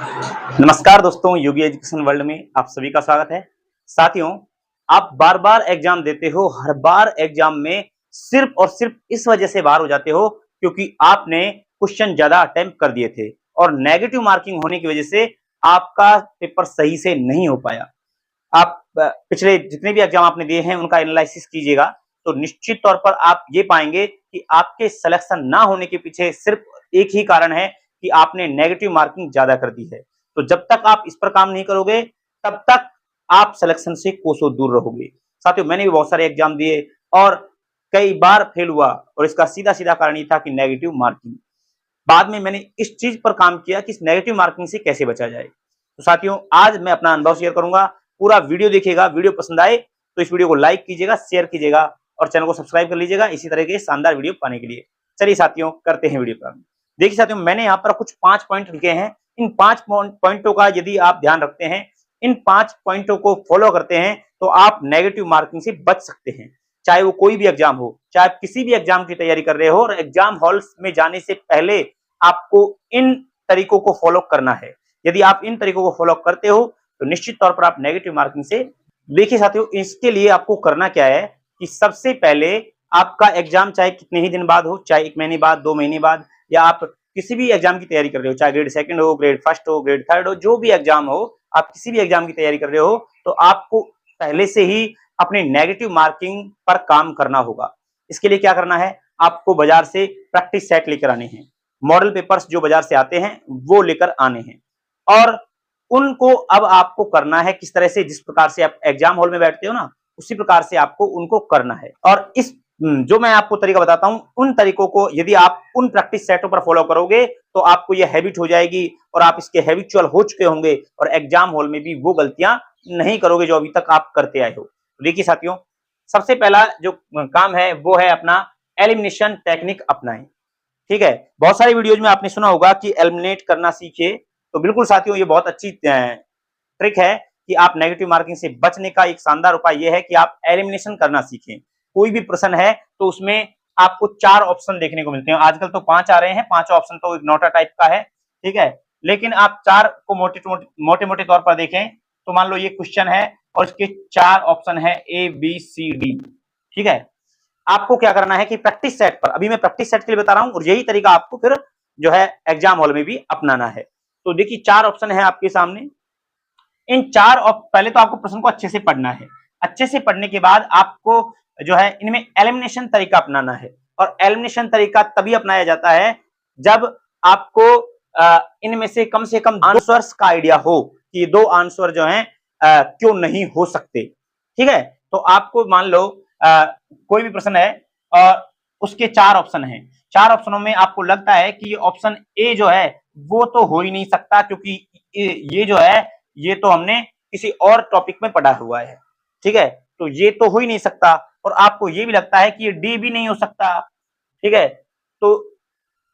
नमस्कार दोस्तों, योगी education world में आप सभी का स्वागत है। साथियों, आप बार बार एग्जाम देते हो, हर बार एग्जाम में सिर्फ और सिर्फ इस वजह से बाहर हो जाते हो क्योंकि आपने क्वेश्चन ज्यादा अटेम्प्ट कर दिए थे और नेगेटिव मार्किंग होने की वजह से आपका पेपर सही से नहीं हो पाया। आप पिछले जितने भी एग्जाम आपने दिए हैं उनका एनालिसिस कीजिएगा तो निश्चित तौर पर आप ये पाएंगे कि आपके सिलेक्शन ना होने के पीछे सिर्फ एक ही कारण है कि आपने नेगेटिव मार्किंग ज्यादा कर दी है। तो जब तक आप इस पर काम नहीं करोगे तब तक आप सिलेक्शन से कोसों दूर रहोगे। साथियों, मैंने भी बहुत सारे एग्जाम दिए और कई बार फेल हुआ और इसका सीधा सीधा कारण ये था कि नेगेटिव मार्किंग। बाद में मैंने इस चीज पर काम किया कि इस नेगेटिव मार्किंग से कैसे बचा जाए। तो साथियों, आज मैं अपना अनुभव शेयर करूंगा। पूरा वीडियो देखिएगा। वीडियो पसंद आए तो इस वीडियो को लाइक कीजिएगा, शेयर कीजिएगा और चैनल को सब्सक्राइब कर लीजिएगा इसी तरह के शानदार वीडियो पाने के लिए। चलिए साथियों, करते हैं वीडियो प्रारंभ। देखिए साथियों, मैंने यहाँ पर कुछ 5 पॉइंट लिखे हैं। इन 5 पॉइंटों का यदि आप ध्यान रखते हैं, इन 5 पॉइंटों को फॉलो करते हैं तो आप नेगेटिव मार्किंग से बच सकते हैं। चाहे वो कोई भी एग्जाम हो, चाहे आप किसी भी एग्जाम की तैयारी कर रहे हो और एग्जाम हॉल्स में जाने से पहले आपको इन तरीकों को फॉलो करना है। यदि आप इन तरीकों को फॉलो करते हो तो निश्चित तौर पर आप नेगेटिव मार्किंग से। देखिए साथियों, इसके लिए आपको करना क्या है कि सबसे पहले आपका एग्जाम चाहे कितने ही दिन बाद हो, चाहे 1 महीने बाद, 2 महीने बाद, या आप किसी भी एग्जाम की तैयारी कर रहे हो, चाहे ग्रेड 2 हो, ग्रेड 1 हो, ग्रेड 3 हो, जो भी एग्जाम हो, आप किसी भी एग्जाम की तैयारी कर रहे हो तो आपको पहले से ही अपने नेगेटिव मार्किंग पर काम करना होगा। इसके लिए क्या करना है, आपको बाजार से प्रैक्टिस सेट लेकर आने हैं। मॉडल पेपर्स जो बाजार से आते हैं वो लेकर आने हैं और उनको अब आपको करना है किस तरह से, जिस प्रकार से आप एग्जाम हॉल में बैठते हो ना, उसी प्रकार से आपको उनको करना है। और इस जो मैं आपको तरीका बताता हूं, उन तरीकों को यदि आप उन प्रैक्टिस सेटों पर फॉलो करोगे तो आपको यह हैबिट हो जाएगी और आप इसके हैबिचुअल हो चुके होंगे और एग्जाम हॉल में भी वो गलतियां नहीं करोगे जो अभी तक आप करते आए हो। देखिए साथियों, सबसे पहला जो काम है वो है अपना एलिमिनेशन टेक्निक अपनाएं। ठीक है, बहुत सारी वीडियोज में आपने सुना होगा कि एलिमिनेट करना सीखे। तो बिल्कुल साथियों, ये बहुत अच्छी ट्रिक है कि आप नेगेटिव मार्किंग से बचने का एक शानदार उपाय यह है कि आप एलिमिनेशन करना सीखें। कोई भी प्रश्न है तो उसमें आपको 4 ऑप्शन देखने को मिलते हैं। आजकल तो 5 आ रहे हैं, 5 ऑप्शन तो एक नोटा टाइप का है। ठीक है, लेकिन आप 4 को मोटे मोटे तौर पर देखें तो मान लो ये क्वेश्चन है और इसके 4 ऑप्शन है A B C D। ठीक है, आपको क्या करना है कि प्रैक्टिस सेट पर, अभी मैं प्रैक्टिस सेट के लिए बता रहा हूं और यही तरीका आपको फिर जो है एग्जाम हॉल में भी अपनाना है। तो देखिए 4 ऑप्शन है आपके सामने। इन 4 पहले तो आपको प्रश्न को अच्छे से पढ़ना है। अच्छे से पढ़ने के बाद आपको जो है इनमें एलिमिनेशन तरीका अपनाना है और एलिमिनेशन तरीका तभी अपनाया जाता है जब आपको इनमें से कम आंसर्स का आइडिया हो कि 2 आंसर जो हैं क्यों नहीं हो सकते। ठीक है, तो आपको मान लो कोई भी प्रश्न है और उसके 4 ऑप्शन हैं। 4 ऑप्शनों में आपको लगता है कि ऑप्शन ए जो है वो तो हो ही नहीं सकता क्योंकि ये जो है ये तो हमने किसी और टॉपिक में पढ़ा हुआ है। ठीक है, तो ये तो हो ही नहीं सकता और आपको ये भी लगता है कि ये डी भी नहीं हो सकता। ठीक है, तो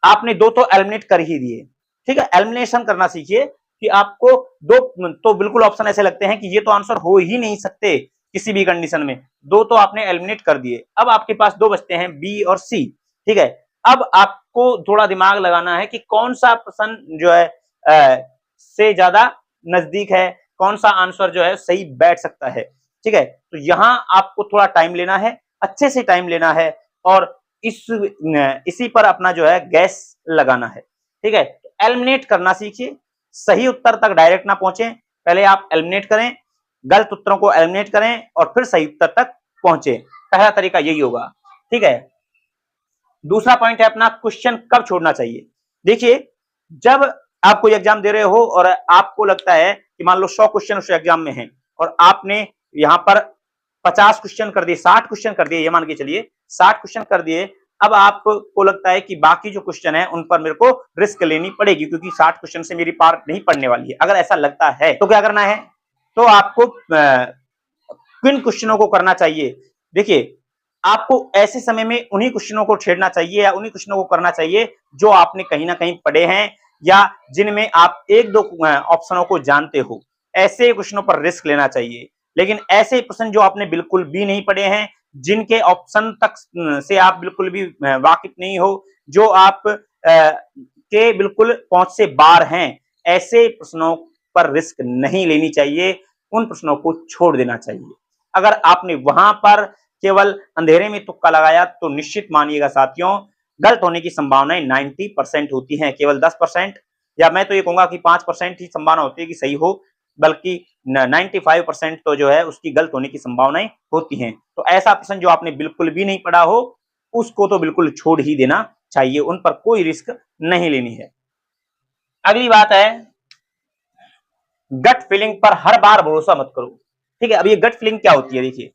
आपने 2 तो एलिमिनेट कर ही दिए। ठीक है, एलिमिनेशन करना सीखिए कि आपको 2 तो बिल्कुल ऑप्शन ऐसे लगते हैं कि ये तो आंसर हो ही नहीं सकते किसी भी कंडीशन में। 2 तो आपने एलिमिनेट कर दिए। अब आपके पास 2 बचते हैं बी और सी। ठीक है, अब आपको थोड़ा दिमाग लगाना है कि कौन सा प्रश्न जो है से ज्यादा नजदीक है, कौन सा आंसर जो है सही बैठ सकता है। ठीक है, तो यहां आपको थोड़ा टाइम लेना है, अच्छे से टाइम लेना है और इसी पर अपना जो है गैस लगाना है। ठीक है, तो एलिमिनेट करना सीखिए। सही उत्तर तक डायरेक्ट ना पहुंचे, पहले आप एलिमिनेट करें, गलत उत्तरों को एलिमिनेट करें और फिर सही उत्तर तक पहुंचे। पहला तरीका यही होगा। ठीक है, दूसरा पॉइंट है अपना क्वेश्चन कब छोड़ना चाहिए। देखिए, जब आप कोई एग्जाम दे रहे हो और आपको लगता है कि मान लो 100 क्वेश्चन उस एग्जाम में हैं और आपने यहां पर 50 क्वेश्चन कर दिए, 60 क्वेश्चन कर दिए, ये मान के चलिए 60 क्वेश्चन कर दिए। अब आपको लगता है कि बाकी जो क्वेश्चन है उन पर मेरे को रिस्क लेनी पड़ेगी क्योंकि 60 क्वेश्चन से मेरी पार नहीं पड़ने वाली है। अगर ऐसा लगता है तो क्या करना है, तो आपको किन क्वेश्चनों को करना चाहिए। देखिए, आपको ऐसे समय में उन्हीं क्वेश्चनों को छेड़ना चाहिए या उन्हीं क्वेश्चनों को करना चाहिए जो आपने कहीं ना कहीं पढ़े हैं या जिनमें आप 1-2 ऑप्शनों को जानते हो। ऐसे क्वेश्चनों पर रिस्क लेना चाहिए। लेकिन ऐसे प्रश्न जो आपने बिल्कुल भी नहीं पढ़े हैं, जिनके ऑप्शन तक से आप बिल्कुल भी वाकिफ नहीं हो, जो आप के बिल्कुल पहुंच से बाहर हैं, ऐसे प्रश्नों पर रिस्क नहीं लेनी चाहिए, उन प्रश्नों को छोड़ देना चाहिए। अगर आपने वहां पर केवल अंधेरे में तुक्का लगाया तो निश्चित मानिएगा साथियों, गलत होने की संभावनाएं 90% होती हैं, केवल 10% या मैं तो ये कहूंगा कि 5% ही संभावना होती है कि सही हो, बल्कि 95% तो जो है उसकी गलत होने की संभावनाएं होती हैं। तो ऐसा प्रश्न जो आपने बिल्कुल भी नहीं पढ़ा हो उसको तो बिल्कुल छोड़ ही देना चाहिए, उन पर कोई रिस्क नहीं लेनी है। अगली बात है, गट फीलिंग पर हर बार भरोसा मत करो। ठीक है, अब ये गट फीलिंग क्या होती है? देखिए,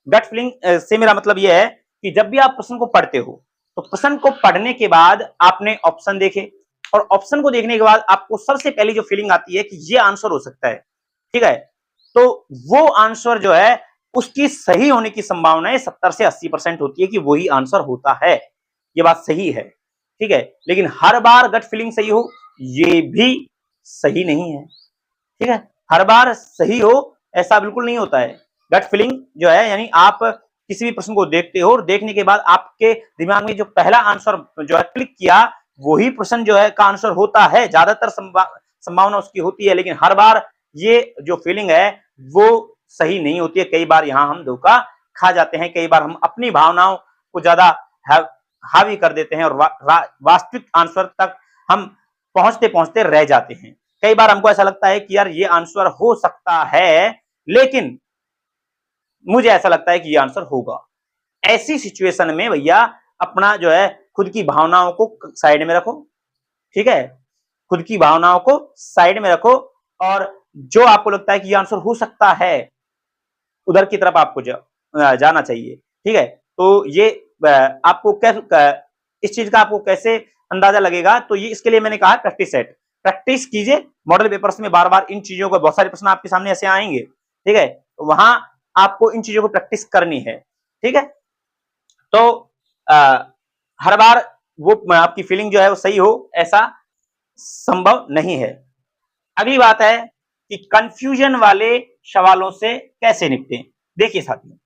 गट फीलिंग से मेरा मतलब यह है कि जब भी आप प्रश्न को पढ़ते हो तो प्रश्न को पढ़ने के बाद आपने ऑप्शन देखे, और ऑप्शन को देखने के बाद आपको सबसे पहली जो फीलिंग आती है कि ये आंसर हो सकता है। ठीक है, तो वो आंसर जो है उसकी सही होने की संभावना 70 से 80% होती है कि वही आंसर होता है। ये बात सही है। ठीक है, लेकिन हर बार गट फीलिंग सही हो ये भी सही नहीं है। ठीक है, हर बार सही हो ऐसा बिल्कुल नहीं होता है। गट फीलिंग जो है यानी आप किसी भी प्रश्न को देखते हो और देखने के बाद आपके दिमाग में जो पहला आंसर जो है क्लिक किया वही प्रश्न जो है का आंसर होता है, ज्यादातर संभावना उसकी होती है, लेकिन हर बार ये जो फीलिंग है वो सही नहीं होती है। कई बार यहाँ हम धोखा खा जाते हैं, कई बार हम अपनी भावनाओं को ज्यादा हावी कर देते हैं और वास्तविक आंसर तक हम पहुंचते पहुंचते रह जाते हैं। कई बार हमको ऐसा लगता है कि यार ये आंसर हो सकता है, लेकिन मुझे ऐसा लगता है कि ये आंसर होगा। ऐसी सिचुएशन में भैया अपना जो है खुद की भावनाओं को साइड में रखो। ठीक है, खुद की भावनाओं को साइड में रखो और जो आपको लगता है कि ये आंसर हो सकता है उधर की तरफ आपको जाना चाहिए। ठीक है, तो ये आपको इस चीज का आपको कैसे अंदाजा लगेगा? तो ये इसके लिए मैंने कहा प्रैक्टिस सेट। प्रैक्टिस कीजिए, मॉडल पेपर्स में बार बार इन चीजों को, बहुत सारे प्रश्न आपके सामने ऐसे आएंगे। ठीक है, वहां आपको इन चीजों को प्रैक्टिस करनी है। ठीक है, तो हर बार वो आपकी फीलिंग जो है वो सही हो ऐसा संभव नहीं है। अगली बात है कि कंफ्यूजन वाले सवालों से कैसे निपटें। देखिए साथियों,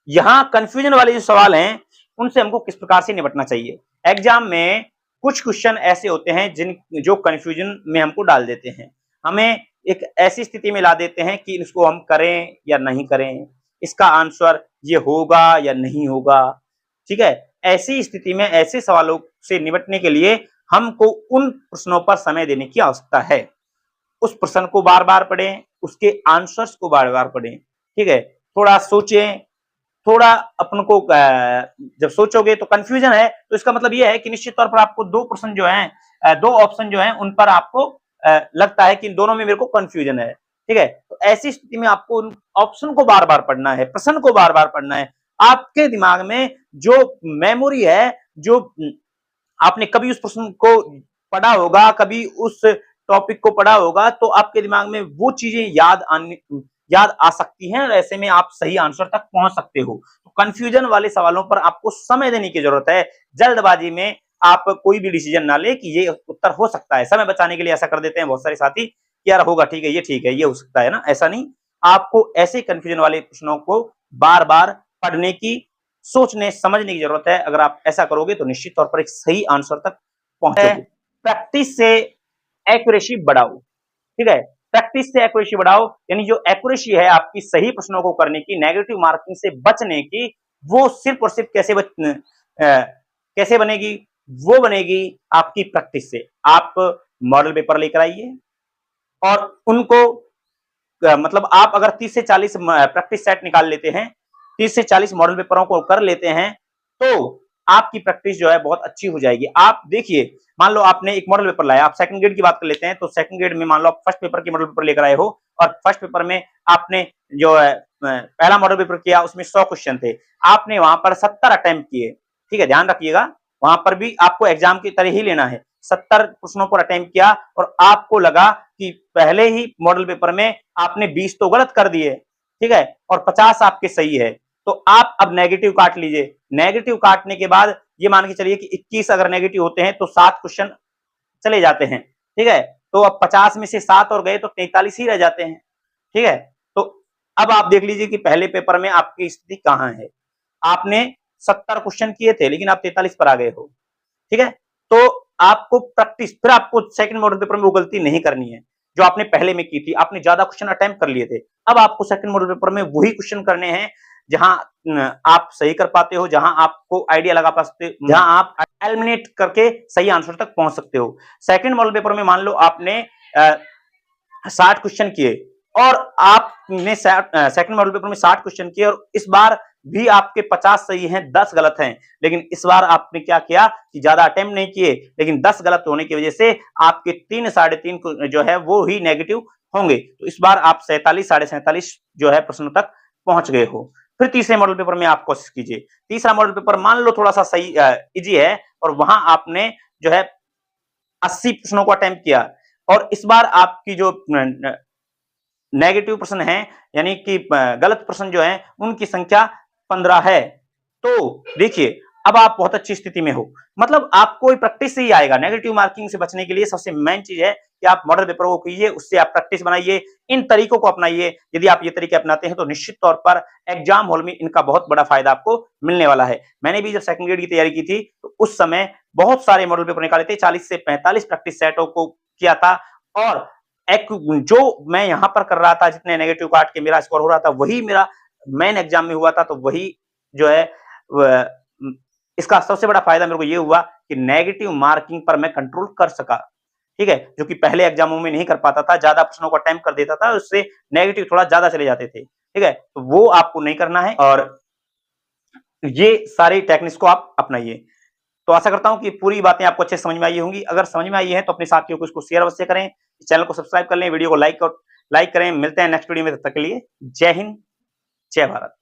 यहां कंफ्यूजन वाले जो सवाल हैं उनसे हमको किस प्रकार से निपटना चाहिए। एग्जाम में कुछ क्वेश्चन ऐसे होते हैं जो कंफ्यूजन में हमको डाल देते हैं, हमें एक ऐसी स्थिति में ला देते हैं कि इसको हम करें या नहीं करें, इसका आंसर ये होगा या नहीं होगा। ठीक है, ऐसी स्थिति में ऐसे सवालों से निपटने के लिए हमको उन प्रश्नों पर समय देने की आवश्यकता है। उस प्रश्न को बार बार पढ़ें, उसके आंसर्स को बार बार पढ़ें। ठीक है, थोड़ा सोचें, थोड़ा अपन को जब सोचोगे तो कंफ्यूजन है तो इसका मतलब यह है कि निश्चित तौर पर आपको दो प्रश्न जो हैं, दो ऑप्शन जो हैं उन पर आपको लगता है कि इन दोनों में मेरे को कंफ्यूजन है। ठीक है, तो ऐसी स्थिति में आपको उन ऑप्शन को बार बार पढ़ना है, प्रश्न को बार बार पढ़ना है। आपके दिमाग में जो मेमोरी है, जो आपने कभी उस प्रश्न को पढ़ा होगा, कभी उस टॉपिक को पढ़ा होगा, तो आपके दिमाग में वो चीजें याद आ सकती हैं और ऐसे में आप सही आंसर तक पहुंच सकते हो। तो कंफ्यूजन वाले सवालों पर आपको समय देने की जरूरत है। जल्दबाजी में आप कोई भी डिसीजन ना ले कि ये उत्तर हो सकता है। समय बचाने के लिए ऐसा कर देते हैं बहुत सारे साथी कि यार होगा, ठीक है, ये हो सकता है ना, ऐसा नहीं। आपको ऐसे कंफ्यूजन वाले प्रश्नों को बार बार पढ़ने की, सोचने समझने की जरूरत है। अगर आप ऐसा करोगे तो निश्चित तौर पर एक सही आंसर तक पहुंचोगे। प्रैक्टिस से एक्यूरेसी बढ़ाओ। ठीक है, प्रैक्टिस से एक्यूरेसी बढ़ाओ, यानी जो एक्यूरेसी है आपकी सही प्रश्नों को करने की, नेगेटिव मार्किंग से बचने की, वो सिर्फ और सिर्फ कैसे बनेगी? वो बनेगी आपकी प्रैक्टिस से। आप मॉडल पेपर लेकर आइए और उनको मतलब आप अगर 30 से 40 प्रैक्टिस सेट निकाल लेते हैं, 30 से 40 मॉडल पेपरों को कर लेते हैं, तो आपकी प्रैक्टिस जो है बहुत अच्छी हो जाएगी। आप देखिए, मान लो आपने एक मॉडल पेपर लाया, आप सेकंड ग्रेड की बात कर लेते हैं, तो सेकंड ग्रेड में मान लो आप फर्स्ट पेपर की मॉडल पेपर लेकर आए हो और फर्स्ट पेपर में आपने जो है पहला मॉडल पेपर किया, उसमें 100 क्वेश्चन थे, आपने वहां पर 70 अटेम्प्ट किए। ठीक है, ध्यान रखिएगा, वहां पर भी आपको एग्जाम की तरह ही लेना है। 70 प्रश्नों पर अटेम्प्ट किया और आपको लगा कि पहले ही मॉडल पेपर में आपने 20 तो गलत कर दिए, ठीक है, और 50 आपके सही है, तो आप अब नेगेटिव काट लीजिए। नेगेटिव काटने के बाद ये मान के चलिए कि 21 अगर नेगेटिव होते हैं तो 7 क्वेश्चन चले जाते हैं। ठीक है, तो अब 50 में से 7 और गए तो 43 ही रह जाते हैं। ठीक है, तो अब आप देख लीजिए कि पहले पेपर में आपकी स्थिति कहां है। आपने 70 क्वेश्चन किए थे लेकिन आप 43 पर आ गए हो। ठीक है, तो आपको प्रैक्टिस, फिर आपको सेकंड मॉडल पेपर में वो गलती नहीं करनी है जो आपने पहले में की थी। आपने ज्यादा क्वेश्चन अटेम्प्ट कर लिए थे, अब आपको सेकंड मॉडल पेपर में वही क्वेश्चन करने हैं जहां आप सही कर पाते हो, जहां आपको आइडिया लगा पाते हो, जहां आप एलिमिनेट करके सही आंसर तक पहुंच सकते हो। सेकंड मॉडल पेपर में मान लो आपने 60 क्वेश्चन किए और आपने सेकंड मॉडल पेपर में 60 क्वेश्चन किए और इस बार भी आपके 50 सही हैं, 10 गलत हैं, लेकिन इस बार आपने क्या किया कि ज्यादा अटेम्प्ट नहीं किए, लेकिन 10 गलत होने की वजह से आपके 3 साढ़े 3 जो है वो ही नेगेटिव होंगे। तो इस बार आप 47 साढ़े 47 जो है प्रश्नों तक पहुंच गए हो। फिर तीसरे मॉडल पेपर में आप कोशिश कीजिए। तीसरा मॉडल पेपर मान लो थोड़ा सा सही इजी है और वहां आपने जो है 80 प्रश्नों को अटेम्प्ट किया और इस बार आपकी जो नेगेटिव प्रश्न है यानी कि गलत प्रश्न जो है उनकी संख्या 15 है। तो देखिए अब आप बहुत अच्छी स्थिति में हो, मतलब आपको प्रैक्टिस से ही आएगा। नेगेटिव मार्किंग से बचने के लिए सबसे मेन चीज है कि आप मॉडल पेपर को कीजिए, उससे आप प्रैक्टिस बनाइए, इन तरीकों को अपनाइए। यदि आप ये तरीके अपनाते हैं तो निश्चित तौर पर एग्जाम हॉल में इनका बहुत बड़ा फायदा आपको मिलने वाला है। मैंने भी जब सेकंड ग्रेड की तैयारी की थी तो उस समय बहुत सारे मॉडल पेपर निकाले थे, 40 से 45 प्रैक्टिस सेटों को किया था और एक जो मैं यहां पर कर रहा था, जितने नेगेटिव काट के मेरा स्कोर हो रहा था, वही मेरा मेन एग्जाम में हुआ था। तो वही जो है इसका सबसे बड़ा फायदा मेरे को ये हुआ कि नेगेटिव मार्किंग पर मैं कंट्रोल कर सका, ठीक है, जो कि पहले एग्जामों में नहीं कर पाता था। ज्यादा प्रश्नों को अटेम्प्ट कर देता था, उससे नेगेटिव थोड़ा ज्यादा चले जाते थे, ठीक है। तो वो आपको नहीं करना है और ये सारी टेक्निक्स को आप अपनाइए। तो आशा करता हूं कि पूरी बातें आपको अच्छे से समझ में आई होंगी। अगर समझ में आई है तो अपने साथियों को इसको शेयर अवश्य करें, चैनल को सब्सक्राइब कर लें, वीडियो को लाइक करें। मिलते हैं नेक्स्ट वीडियो में, तब तक के लिए जय हिंद, जय भारत।